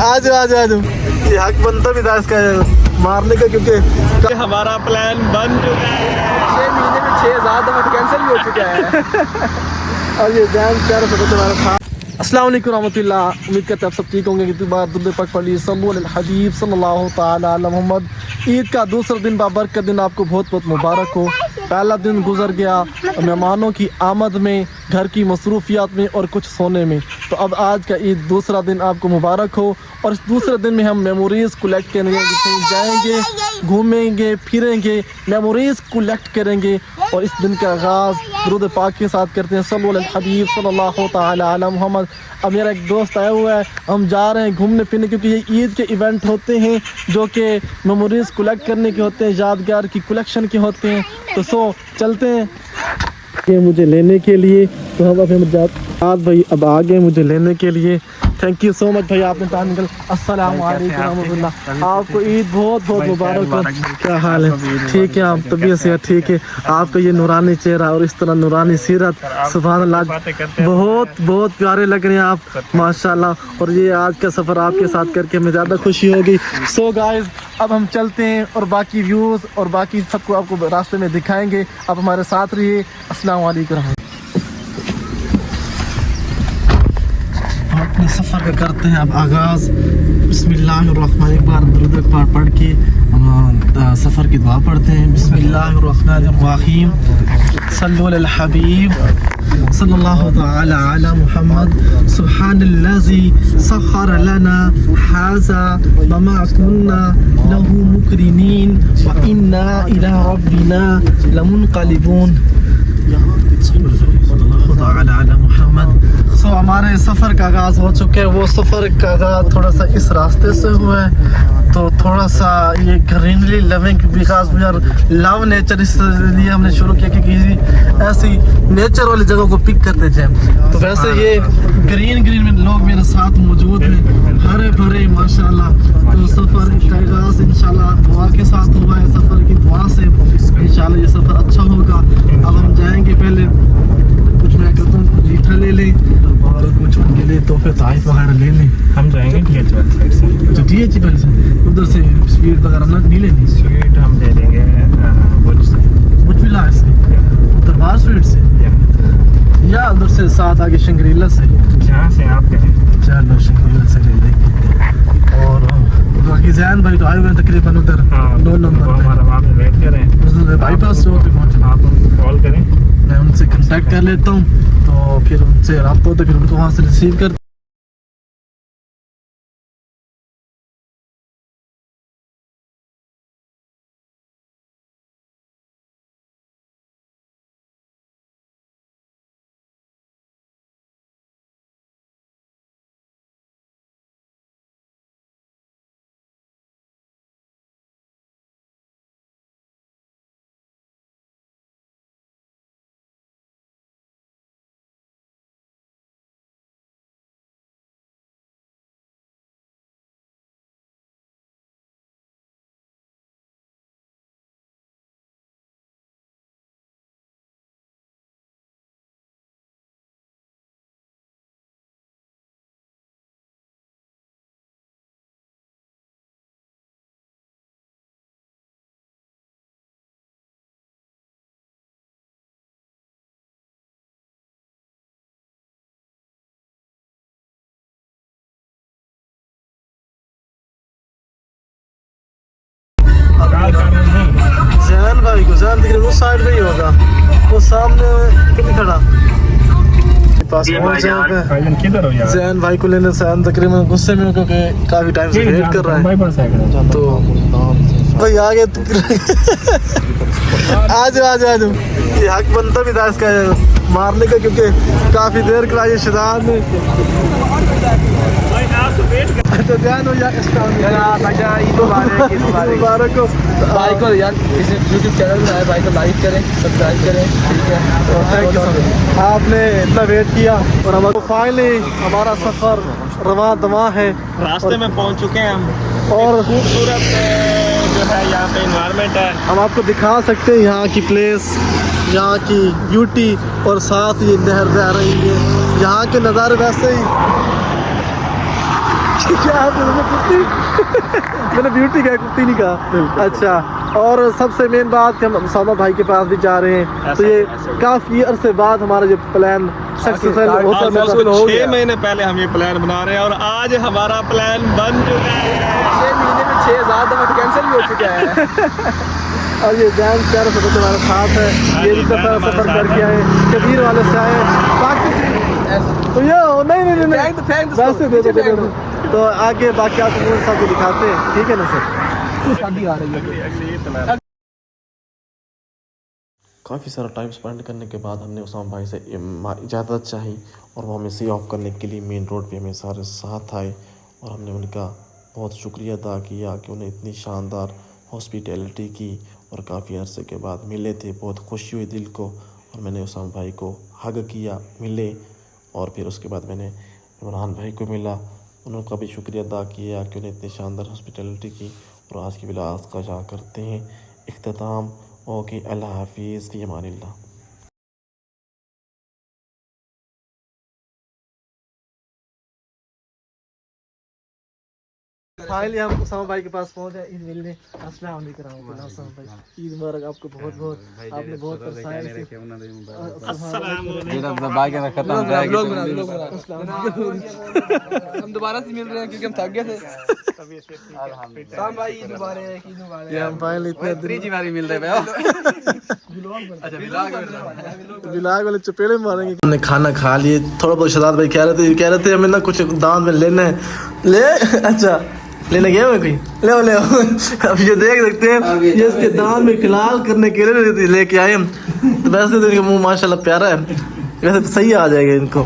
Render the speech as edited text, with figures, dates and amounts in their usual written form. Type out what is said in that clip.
आज ये हक बनता भी था इसका मारने का, क्योंकि हमारा प्लान बन चुका है। 6 महीने में 6,000 दफा कैंसिल भी हो चुका है। और ये ध्यान प्यारा सा तुम्हारा था। अस्सलाम वालेकुम रहमतुल्लाह, उम्मीद करते हैं आप सब ठीक होंगे। कितनी बार दुरूद पाक पढ़ ली सल्लल्लाहु अलैहि हबीब सल्लल्लाहु ताला अला मोहम्मद। ईद का दूसरा दिन बाबरकत दिन आपको बहुत बहुत मुबारक हो। पहला दिन गुजर गया मेहमानों की आमद में, घर की मसरूफियात में और कुछ सोने में। तो अब आज का ईद दूसरा दिन आपको मुबारक हो। और इस दूसरे दिन में हम मेमोरीज़ कलेक्ट करेंगे, कहीं जाएंगे, घूमेंगे फिरेंगे, मेमोरीज़ कलेक्ट करेंगे। और इस दिन का आगाज़ दुरूद पाक के साथ करते हैं सल्लल्लाहु अलैहि हबीब सल्लल्लाहु ताला अला मोहम्मद। अब मेरा एक दोस्त आया हुआ है, हम जा रहे हैं घूमने फिरने, क्योंकि ये ईद के इवेंट होते हैं जो कि मेमोरीज़ कलेक्ट करने के होते हैं, यादगार की कलेक्शन के होते हैं। तो चलते हैं ये मुझे लेने के लिए। तो हम अब भाई अब आ गए मुझे लेने के लिए। थैंक यू सो मच भाई, आपने टाइम निकल। अस्सलाम वालेकुम रहमतुल्लाह, आपको ईद बहुत बहुत मुबारक हो। क्या हाल है? ठीक है, आप तबीयत से ठीक है? आपका ये नूरानी चेहरा और इस तरह नूरानी सीरत, सुभान अल्लाह, बहुत बहुत प्यारे लग रहे हैं आप माशाल्लाह। और ये आज का सफ़र आपके साथ करके हमें ज़्यादा खुशी होगी। सो गाइस, अब हम चलते हैं और बाकी व्यूज़ और बाकी सबको आपको रास्ते में दिखाएंगे। आप हमारे साथ रहिए। अस्सलाम वालेकुम। अपने सफ़र का करते हैं अब आगाज़। बिस्मिल्लाहिर्रहमानिर्रहीम, एक बार दुरूद पाक पढ़ के हम सफ़र की दुआ पढ़ते हैं। बिस्मिल्लाहिर्रहमानिर्रहीम, सल्लल्लाहु अलैहि हबीब सल्लल्लाहु ताला अला मुहम्मद। सुब्हानल्लज़ी सख़्ख़र लना हाज़ा वमा कुन्ना लहू मुक़रिनीन व इन्ना इला रब्बिना लमुनक़लिबून। सो हमारे सफ़र का आगाज़ हो चुके हैं। वो सफ़र का आगाज़ थोड़ा सा इस रास्ते से हुआ है, तो थोड़ा सा ये greenery loving, because we are love nature, इसलिए हमने शुरू किया कि किसी ऐसी नेचर वाली जगह को पिक करते जाए। तो वैसे ये ग्रीन में लोग मेरे साथ मौजूद हैं, हरे भरे माशाल्लाह। तो सफ़र का आगाज़ इंशाल्लाह दुआ के साथ हुआ है, सफ़र की दुआ से इंशाल्लाह ये सफ़र अच्छा होगा। अब हम जाएंगे, पहले कुछ मैं कहता हूँ मीठा ले लें और कुछ उनके लिए तोहफे ताइफ वगैरह ले लें। हम जाएंगे DH साइड से। अच्छा DH पहले से उधर से स्वीट वगैरह ना नहीं लेनी? स्वीट हम ले लेंगे कुछ भी लाए से दरबार स्वीट से या उधर से साथ आगे शंग्रीला से, जहाँ से आप कहें। चलो शंग्रीला से ले लेंगे। और बाकी जैन भाई तो आए हुए हैं तकरीबन उधर 9 नंबर हमारा वहाँ पे वेट करें, बाईपास से होते पहुँचे। आप उनको कॉल करें, मैं उनसे कांटेक्ट कर लेता हूँ, तो फिर उनसे रब्ता होता है, फिर उनको वहाँ से रिसीव कर। जैन भाई को जैन दिख रहा, उस साइड में ही होगा, वो सामने क्यों नहीं खड़ा? पास पहुंच जाए किधर हो यार? जैन भाई को लेने से तकरीबन गुस्से में, क्योंकि काफी टाइम से वेट कर रहा है। तो भाई आ गए आज ये हक बनता भी था इसका मारने का, क्योंकि काफी देर करा ये शैतान ने। तो ध्यान हो मुबारक हो भाई को यार, इस यूट्यूब चैनल में आए भाई को लाइक करें, सब्सक्राइब करें, ठीक है। थैंक यू सो मच, आपने इतना वेट किया। और हमारा फाइनली हमारा सफ़र रवा दवा है, रास्ते में पहुंच चुके हैं हम। और खूबसूरत जो है यहाँ पे इन्वायरमेंट है, हम आपको दिखा सकते हैं यहाँ की प्लेस, यहाँ की ब्यूटी, और साथ ये नहर बह रही है। यहाँ के नज़ारे वैसे ही क्या आपने कुत्ती मैंने ब्यूटी कहा, कुत्ती नहीं कहा। अच्छा, और सबसे मेन बात कि हम उसामा भाई के पास भी जा रहे हैं, तो ये काफी अरसे बाद हमारा जो प्लान सक्सेसफुल हो ऑलमोस्ट 6 महीने पहले हम ये प्लान बना रहे हैं और आज हमारा प्लान बन चुका है। 6 महीने में 6,000 दफा कैंसिल भी हो चुका है। और ये जैन प्यारे से हमारे साथ है, ये भी दफा सफर करके आए, कबीर वाले से आए, बाकी तो ये नहीं वैसे दे दो। तो आगे बाकी आपको सबको दिखाते हैं, ठीक है ना सर। शादी आ रही है। काफ़ी सारा टाइम स्पेंड करने के बाद हमने उसामा भाई से इजाज़त चाही और वो हमें सी ऑफ करने के लिए मेन रोड पे हमें सारे साथ आए और हमने उनका बहुत शुक्रिया अदा किया कि उन्हें इतनी शानदार हॉस्पिटैलिटी की और काफ़ी अरसे के बाद मिले थे। बहुत खुशी हुई दिल को और मैंने उसामा भाई को हग किया, मिले, और फिर उसके बाद मैंने इमरान भाई को मिला, उनका भी शुक्रिया अदा किया कि उन्हें इतनी शानदार हॉस्पिटैलिटी की। और आज की बिलास का जा करते हैं इख्तिताम। ओके, अल्लाह हाफिज़, फ़ी अमानिल्लाह। फाइनली हम उसामा भाई के पास पहुंचे ईद मिलने। अस्सलाम वालेकुम उसामा भाई, ईद मुबारक आपको बहुत बहुत, आपने बहुत परेशान हम दोबारा से मिल रहे हैं क्योंकि हम थक गए थे। भाई ईद मुबारक, ईद मुबारक। ये हम फाइनली इतने त्रीजी बारी मिल रहे हैं। अच्छा, बिलाग वाले चपेड़े मारेंगे। हमने खाना खा लिए, थोड़ा बहुत शहजाद भाई कह रहे थे हमें ना कुछ दान में लेना है, ले अच्छा लेने गए हुए कोई ले अब ये देख सकते हैं, ये इसके दान में फिलहाल करने के लिए लेके आए हम। तो वैसे तो इनका मुंह माशाल्लाह प्यारा है, वैसे तो सही आ जाएगा इनको।